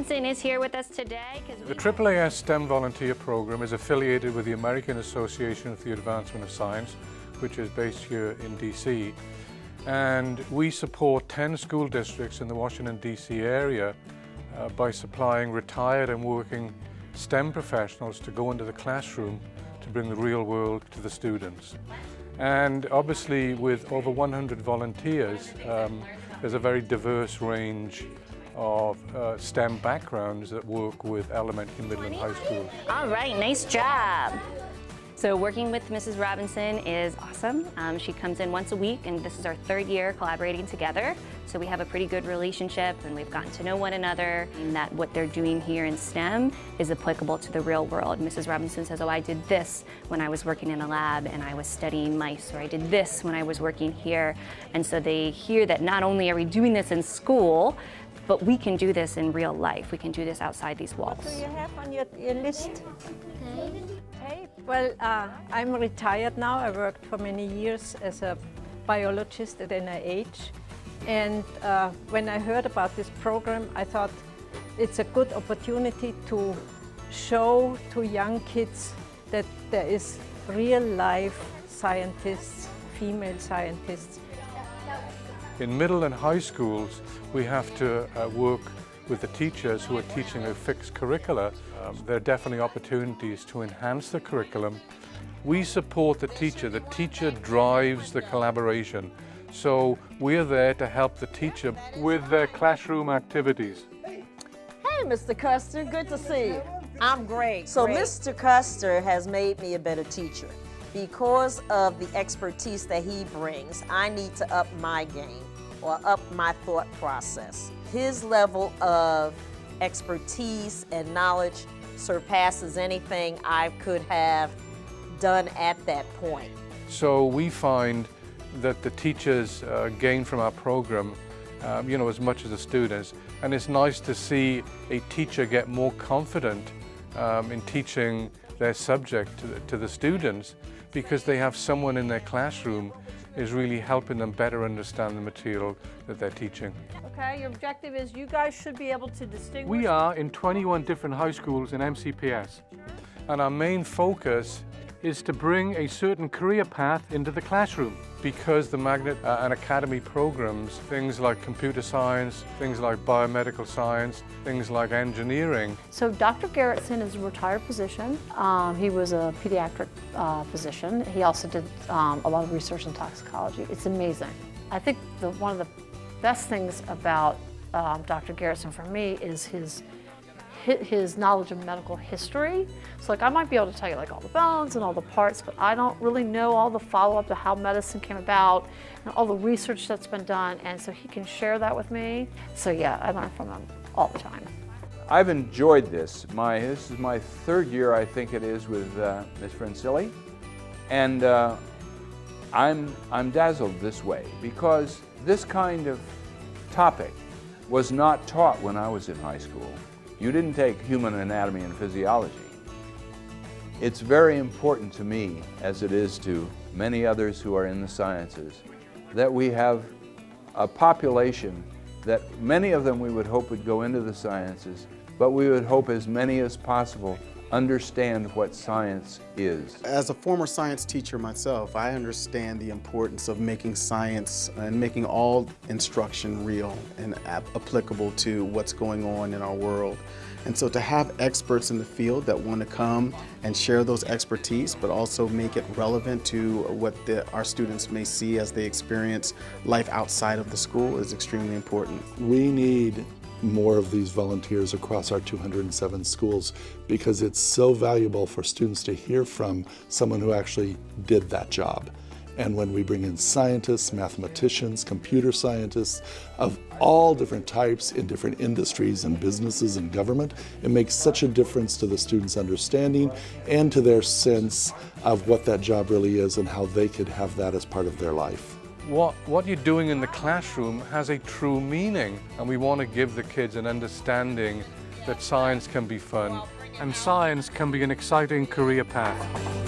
Robinson is here with us today. The AAAS STEM Volunteer Program is affiliated with the American Association for the Advancement of Science, which is based here in DC. And we support 10 school districts in the Washington, DC area by supplying retired and working STEM professionals to go into the classroom to bring the real world to the students. And obviously with over 100 volunteers, there's a very diverse range of STEM backgrounds that work with elementary, middle and high schools. All right, nice job. So working with Mrs. Robinson is awesome. She comes in once a week, and this is our third year collaborating together. So we have a pretty good relationship, and we've gotten to know one another, and that what they're doing here in STEM is applicable to the real world. Mrs. Robinson says, oh, I did this when I was working in a lab and I was studying mice, or I did this when I was working here. And so they hear that not only are we doing this in school, but we can do this in real life. We can do this outside these walls. What do you have on your list? Tape. Well, I'm retired now. I worked for many years as a biologist at NIH. And when I heard about this program, I thought it's a good opportunity to show to young kids that there is real life scientists, female scientists. In middle and high schools, we have to work with the teachers who are teaching a fixed curricula. There are definitely opportunities to enhance the curriculum. We support the teacher. The teacher drives the collaboration. So we're there to help the teacher with their classroom activities. Hey, Mr. Custer, good to see you. I'm great. So great. Mr. Custer has made me a better teacher. Because of the expertise that he brings, I need to up my game or up my thought process. His level of expertise and knowledge surpasses anything I could have done at that point. So we find that the teachers gain from our program, as much as the students. And it's nice to see a teacher get more confident in teaching their subject to the students, because they have someone in their classroom is really helping them better understand the material that they're teaching. Okay, your objective is you guys should be able to distinguish. We are in 21 different high schools in MCPS, and our main focus is to bring a certain career path into the classroom, because the Magnet and Academy programs, things like computer science, things like biomedical science, things like engineering. So Dr. Garrison is a retired physician. He was a pediatric physician. He also did a lot of research in toxicology. It's amazing. I think one of the best things about Dr. Garrison for me is his knowledge of medical history. So I might be able to tell you all the bones and all the parts, but I don't really know all the follow-up to how medicine came about and all the research that's been done, and so he can share that with me. So yeah, I learn from him all the time. I've enjoyed this. This is my third year, I think it is, with Ms. Francilli, and I'm dazzled this way because this kind of topic was not taught when I was in high school. You didn't take human anatomy and physiology. It's very important to me, as it is to many others who are in the sciences, that we have a population that many of them we would hope would go into the sciences, but we would hope as many as possible understand what science is. As a former science teacher myself, I understand the importance of making science and making all instruction real and applicable to what's going on in our world. And so to have experts in the field that want to come and share those expertise, but also make it relevant to what our students may see as they experience life outside of the school is extremely important. We need more of these volunteers across our 207 schools because it's so valuable for students to hear from someone who actually did that job. And when we bring in scientists, mathematicians, computer scientists of all different types in different industries and businesses and government, it makes such a difference to the students' understanding and to their sense of what that job really is and how they could have that as part of their life. What you're doing in the classroom has a true meaning, and we want to give the kids an understanding that science can be fun and science can be an exciting career path.